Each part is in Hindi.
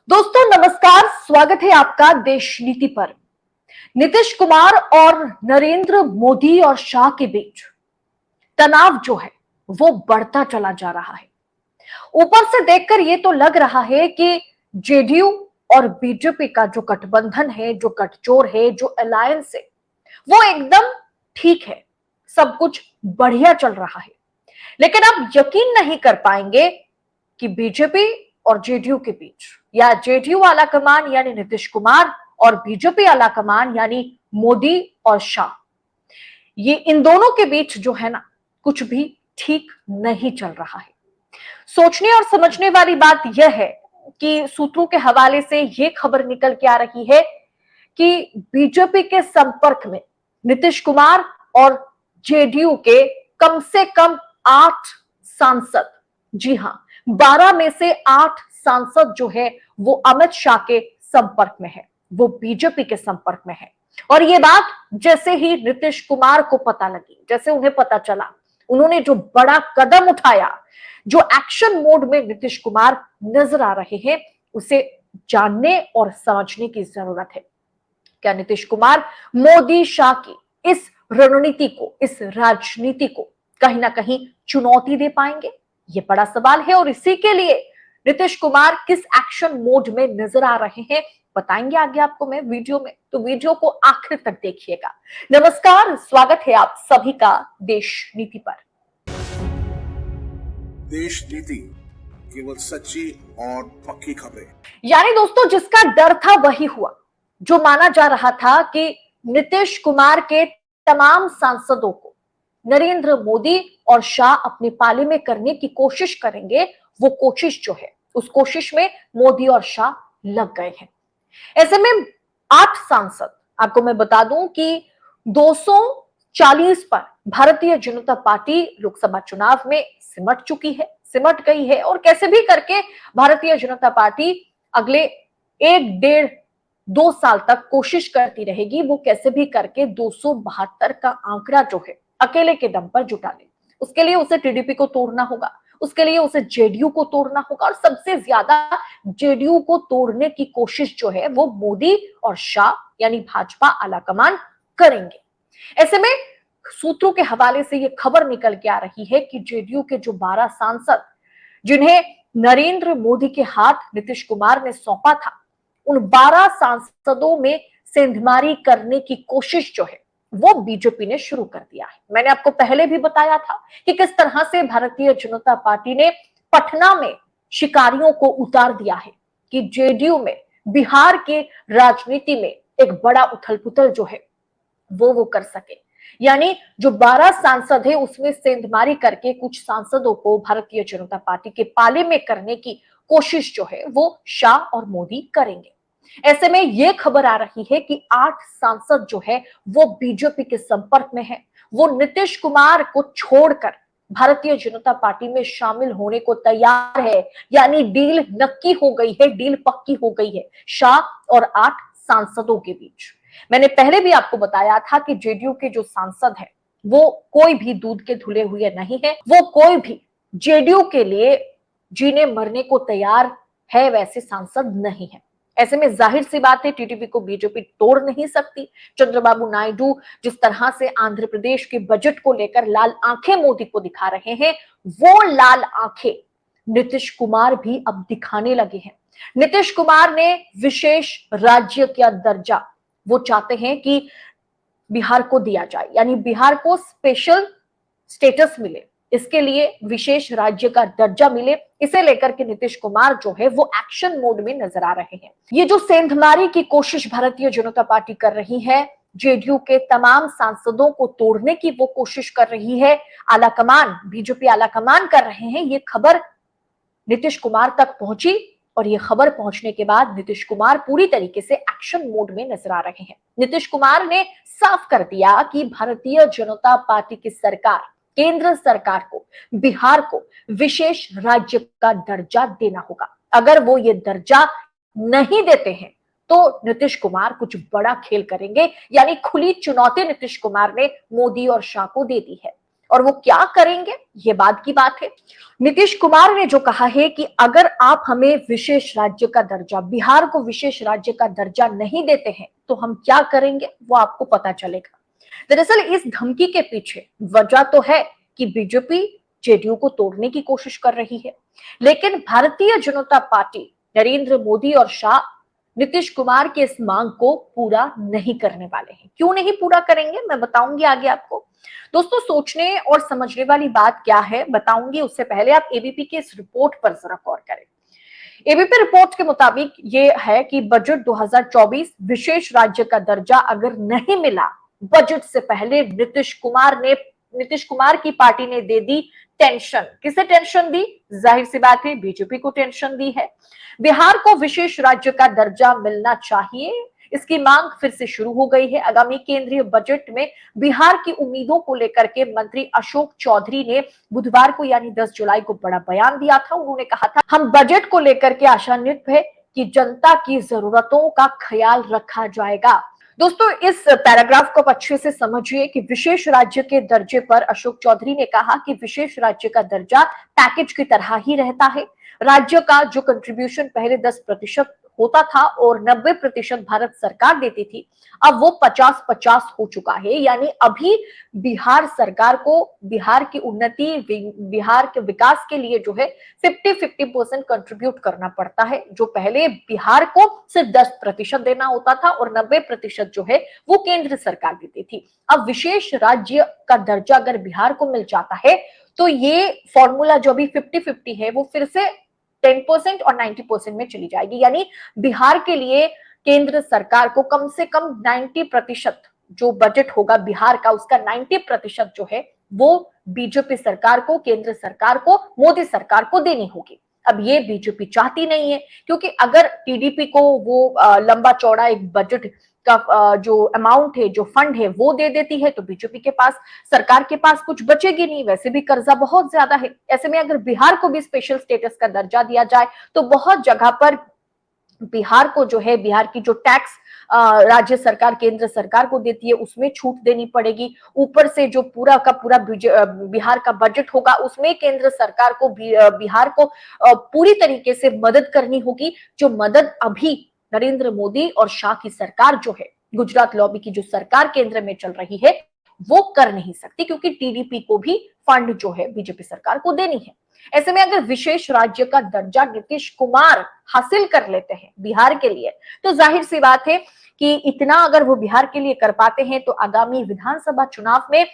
दोस्तों नमस्कार, स्वागत है आपका देश नीति पर। नीतीश कुमार और नरेंद्र मोदी और शाह के बीच तनाव जो है वो बढ़ता चला जा रहा है। ऊपर से देखकर ये तो लग रहा है कि जेडीयू और बीजेपी का जो गठबंधन है, जो गठजोड़ है, जो अलायंस है, वो एकदम ठीक है, सब कुछ बढ़िया चल रहा है। लेकिन आप यकीन नहीं कर पाएंगे कि बीजेपी और जेडीयू के बीच, या जेडीयू आला कमान यानी नीतीश कुमार और बीजेपी आला कमान यानी मोदी और शाह, ये इन दोनों के बीच जो है ना, कुछ भी ठीक नहीं चल रहा है। सोचने और समझने वाली बात यह है कि सूत्रों के हवाले से यह खबर निकल के आ रही है कि बीजेपी के संपर्क में नीतीश कुमार और जेडीयू के कम से कम 8 सांसद, जी हां, 12 में से 8 सांसद जो है वो अमित शाह के संपर्क में है, वो बीजेपी के संपर्क में है। और ये बात जैसे ही नीतीश कुमार को पता लगी, जैसे उन्हें पता चला, उन्होंने जो बड़ा कदम उठाया, जो एक्शन मोड में नीतीश कुमार नजर आ रहे हैं, उसे जानने और समझने की जरूरत है। क्या नीतीश कुमार मोदी शाह की इस रणनीति को, इस राजनीति को कहीं ना कहीं चुनौती दे पाएंगे? ये बड़ा सवाल है और इसी के लिए नीतीश कुमार किस एक्शन मोड में नजर आ रहे हैं बताएंगे आगे आपको मैं वीडियो में, तो वीडियो को आखिर तक देखिएगा। नमस्कार, स्वागत है आप सभी का देश नीति पर। देश नीति, केवल सच्ची और पक्की खबरें। यानी दोस्तों, जिसका डर था वही हुआ। जो माना जा रहा था कि नीतीश कुमार के तमाम सांसदों को नरेंद्र मोदी और शाह अपने पाले में करने की कोशिश करेंगे, वो कोशिश जो है, उस कोशिश में मोदी और शाह लग गए हैं। ऐसे में 8 सांसद, आपको मैं बता दूं कि 240 पर भारतीय जनता पार्टी लोकसभा चुनाव में सिमट चुकी है, सिमट गई है, और कैसे भी करके भारतीय जनता पार्टी अगले 1 डेढ़ 2 साल तक कोशिश करती रहेगी, वो कैसे भी करके 272 का आंकड़ा जो है अकेले के दम पर जुटा ले। उसके लिए उसे टीडीपी को तोड़ना होगा, उसके लिए उसे जेडीयू को तोड़ना होगा, और सबसे ज्यादा जेडीयू को तोड़ने की कोशिश जो है वो मोदी और शाह यानी भाजपा आलाकमान करेंगे। ऐसे में सूत्रों के हवाले से यह खबर निकल के आ रही है कि जेडीयू के जो 12 सांसद, जिन्हें नरेंद्र मोदी के हाथ नीतीश कुमार ने सौंपा था, उन 12 सांसदों में सेंधमारी करने की कोशिश जो है वो बीजेपी ने शुरू कर दिया है। मैंने आपको पहले भी बताया था कि किस तरह से भारतीय जनता पार्टी ने पटना में शिकारियों को उतार दिया है कि जेडीयू में, बिहार के राजनीति में एक बड़ा उथल पुथल जो है वो कर सके। यानी जो 12 सांसद है उसमें सेंधमारी करके कुछ सांसदों को भारतीय जनता पार्टी के पाले में करने की कोशिश जो है वो शाह और मोदी करेंगे। ऐसे में यह खबर आ रही है कि 8 सांसद जो है वो बीजेपी के संपर्क में है, वो नीतीश कुमार को छोड़कर भारतीय जनता पार्टी में शामिल होने को तैयार है। यानी डील नक्की हो गई है, डील पक्की हो गई है शाह और 8 सांसदों के बीच। मैंने पहले भी आपको बताया था कि जेडीयू के जो सांसद हैं वो कोई भी दूध के धुले हुए नहीं है, वो कोई भी जेडीयू के लिए जीने मरने को तैयार है वैसे सांसद नहीं है। ऐसे में जाहिर सी बात है टीडीपी को बीजेपी तोड़ नहीं सकती। चंद्रबाबू नायडू जिस तरह से आंध्र प्रदेश के बजट को लेकर लाल आंखें मोदी को दिखा रहे हैं, वो लाल आंखें नीतीश कुमार भी अब दिखाने लगे हैं। नीतीश कुमार ने विशेष राज्य का दर्जा वो चाहते हैं कि बिहार को दिया जाए, यानी बिहार को स्पेशल स्टेटस मिले, इसके लिए विशेष राज्य का दर्जा मिले। इसे लेकर के नीतीश कुमार जो है वो एक्शन मोड में नजर आ रहे हैं। ये जो सेंधमारी की कोशिश भारतीय जनता पार्टी कर रही है, जेडीयू के तमाम सांसदों को तोड़ने की वो कोशिश कर रही है, आलाकमान, बीजेपी आलाकमान कर रहे हैं, ये खबर नीतीश कुमार तक पहुंची, और ये खबर पहुंचने के बाद नीतीश कुमार पूरी तरीके से एक्शन मोड में नजर आ रहे हैं। नीतीश कुमार ने साफ कर दिया कि भारतीय जनता पार्टी की सरकार, केंद्र सरकार को बिहार को विशेष राज्य का दर्जा देना होगा। अगर वो ये दर्जा नहीं देते हैं तो नीतीश कुमार कुछ बड़ा खेल करेंगे। यानी खुली चुनौती नीतीश कुमार ने मोदी और शाह को दे दी है। और वो क्या करेंगे ये बाद की बात है। नीतीश कुमार ने जो कहा है कि अगर आप हमें विशेष राज्य का दर्जा, बिहार को विशेष राज्य का दर्जा नहीं देते हैं तो हम क्या करेंगे वो आपको पता चलेगा। दरअसल इस धमकी के पीछे वजह तो है कि बीजेपी जेडीयू को तोड़ने की कोशिश कर रही है, लेकिन भारतीय जनता पार्टी, नरेंद्र मोदी और शाह नीतीश कुमार के इस मांग को पूरा नहीं करने वाले हैं। क्यों नहीं पूरा करेंगे मैं बताऊंगी आगे आपको। दोस्तों, सोचने और समझने वाली बात क्या है बताऊंगी, उससे पहले आप एबीपी की इस रिपोर्ट पर जरा गौर करें। एबीपी रिपोर्ट के मुताबिक ये है कि बजट 2024 विशेष राज्य का दर्जा अगर नहीं मिला, बजट से पहले नीतीश कुमार की पार्टी ने दे दी टेंशन। किसे टेंशन दी? जाहिर सी बात है बीजेपी को टेंशन दी है। बिहार को विशेष राज्य का दर्जा मिलना चाहिए, इसकी मांग फिर से शुरू हो गई है। आगामी केंद्रीय बजट में बिहार की उम्मीदों को लेकर के मंत्री अशोक चौधरी ने बुधवार को यानी 10 जुलाई को बड़ा बयान दिया था। उन्होंने कहा था, हम बजट को लेकर के आशान्वित है कि जनता की जरूरतों का ख्याल रखा जाएगा। दोस्तों, इस पैराग्राफ को अच्छे से समझिए कि विशेष राज्य के दर्जे पर अशोक चौधरी ने कहा कि विशेष राज्य का दर्जा पैकेज की तरह ही रहता है। राज्य का जो कंट्रीब्यूशन पहले 10% होता था और 90% भारत सरकार देती थी, अब वो 50-50 हो चुका है। यानी अभी बिहार सरकार को बिहार की उन्नति, बिहार के विकास के लिए जो है 50-50% कंट्रीब्यूट करना पड़ता है। जो पहले बिहार को सिर्फ 10% देना होता था और 90% जो है वो केंद्र सरकार देती थी। अब विशेष राज्य का दर्जा अगर बिहार को मिल जाता है तो ये फॉर्मूला जो अभी 50-50 है वो फिर से 10% और 90% में चली जाएगी। यानी बिहार के लिए केंद्र सरकार को कम से कम 90% जो बजट होगा बिहार का, उसका 90% जो है वो बीजेपी सरकार को, केंद्र सरकार को, मोदी सरकार को देनी होगी। अब ये बीजेपी चाहती नहीं है, क्योंकि अगर टीडीपी को वो लंबा चौड़ा एक बजट का जो अमाउंट है, जो फंड है वो दे देती है तो बीजेपी के पास, सरकार के पास कुछ बचेगी नहीं। वैसे भी कर्जा बहुत ज्यादा है। ऐसे में अगर बिहार को भी स्पेशल स्टेटस का दर्जा दिया जाए तो बहुत जगह पर बिहार को जो है, बिहार की जो टैक्स राज्य सरकार केंद्र सरकार को देती है उसमें छूट देनी पड़ेगी। ऊपर से जो पूरा का पूरा बिहार का बजट होगा उसमें केंद्र सरकार को बिहार को पूरी तरीके से मदद करनी होगी, जो मदद अभी नरेंद्र मोदी और शाह की सरकार जो है, गुजरात लॉबी की जो सरकार केंद्र में चल रही है वो कर नहीं सकती, क्योंकि टीडीपी को भी फंड जो है बीजेपी सरकार को देनी है। ऐसे में अगर विशेष राज्य का दर्जा नीतीश कुमार हासिल कर लेते हैं बिहार के लिए तो जाहिर सी बात है कि इतना अगर वो बिहार के लिए कर पाते हैं तो आगामी विधानसभा चुनाव में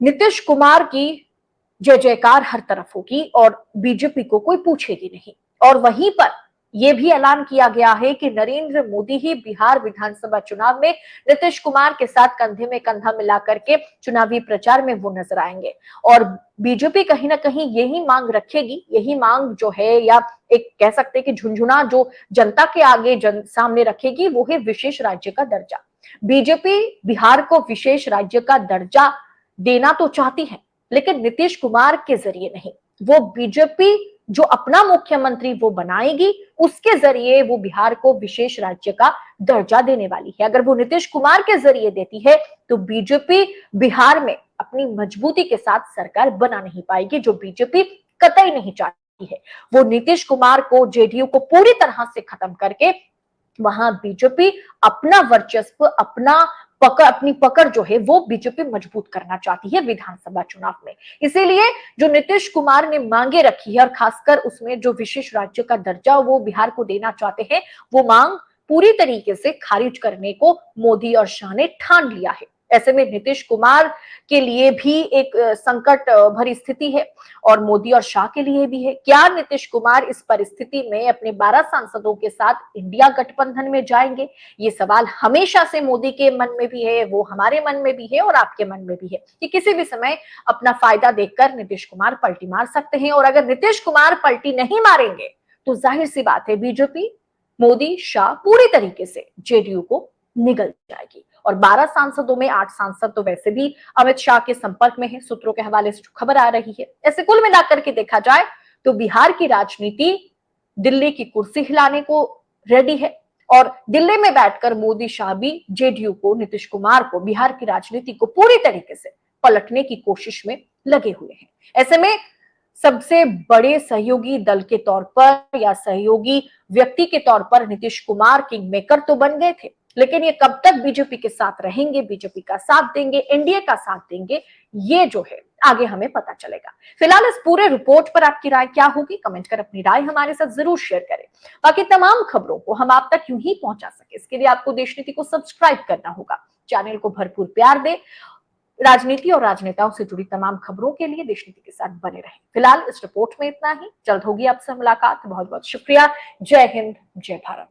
नीतीश कुमार की जय जयकार हर तरफ होगी और बीजेपी को कोई पूछेगी नहीं। और वहीं पर यह भी ऐलान किया गया है कि नरेंद्र मोदी ही बिहार विधानसभा चुनाव में नीतीश कुमार के साथ कंधे में कंधा मिलाकर के चुनावी प्रचार में वो नजर आएंगे। और बीजेपी कहीं ना कहीं यही मांग रखेगी, यही मांग जो है, या एक कह सकते हैं कि झुंझुना जो जनता के आगे सामने रखेगी वो है विशेष राज्य का दर्जा। बीजेपी बिहार को विशेष राज्य का दर्जा देना तो चाहती है, लेकिन नीतीश कुमार के जरिए नहीं। वो बीजेपी जो अपना मुख्यमंत्री वो बनाएगी, उसके जरिए वो बिहार को विशेष राज्य का दर्जा देने वाली है। अगर वो नीतीश कुमार के जरिए देती है तो बीजेपी बिहार में अपनी मजबूती के साथ सरकार बना नहीं पाएगी, जो बीजेपी कतई नहीं चाहती है। वो नीतीश कुमार को, जेडीयू को पूरी तरह से खत्म करके वहां बीजेपी अपना वर्चस्व, अपनी पकड़ जो है वो बीजेपी मजबूत करना चाहती है विधानसभा चुनाव में। इसीलिए जो नीतीश कुमार ने मांगे रखी है और खासकर उसमें जो विशेष राज्य का दर्जा वो बिहार को देना चाहते हैं, वो मांग पूरी तरीके से खारिज करने को मोदी और शाह ने ठान लिया है। ऐसे में नीतीश कुमार के लिए भी एक संकट भरी स्थिति है और मोदी और शाह के लिए भी है। क्या नीतीश कुमार इस परिस्थिति में अपने 12 सांसदों के साथ इंडिया गठबंधन में जाएंगे? ये सवाल हमेशा से मोदी के मन में भी है, वो हमारे मन में भी है और आपके मन में भी है कि किसी भी समय अपना फायदा देखकर नीतीश कुमार पलटी मार सकते हैं। और अगर नीतीश कुमार पलटी नहीं मारेंगे तो जाहिर सी बात है बीजेपी, मोदी, शाह पूरी तरीके से जेडीयू को निगल जाएगी। और 12 सांसदों में 8 सांसद तो वैसे भी अमित शाह के संपर्क में है, सूत्रों के हवाले से खबर आ रही है। ऐसे कुल मिलाकर के देखा जाए तो बिहार की राजनीति दिल्ली की कुर्सी हिलाने को रेडी है और दिल्ली में बैठकर मोदी, शाह भी जेडीयू को, नीतीश कुमार को, बिहार की राजनीति को पूरी तरीके से पलटने की कोशिश में लगे हुए हैं। ऐसे में सबसे बड़े सहयोगी दल के तौर पर या सहयोगी व्यक्ति के तौर पर नीतीश कुमार किंग मेकर तो बन गए थे, लेकिन ये कब तक बीजेपी के साथ रहेंगे, बीजेपी का साथ देंगे, एनडीए का साथ देंगे, ये जो है आगे हमें पता चलेगा। फिलहाल इस पूरे रिपोर्ट पर आपकी राय क्या होगी, कमेंट कर अपनी राय हमारे साथ जरूर शेयर करें। बाकी तमाम खबरों को हम आप तक यूं ही पहुंचा सके, इसके लिए आपको देशनीति को सब्सक्राइब करना होगा। चैनल को भरपूर प्यार दे, राजनीति और राजनेताओं से जुड़ी तमाम खबरों के लिए देशनीति के साथ बने रहें। फिलहाल इस रिपोर्ट में इतना ही, जल्द होगी आपसे मुलाकात। बहुत बहुत शुक्रिया। जय हिंद, जय भारत।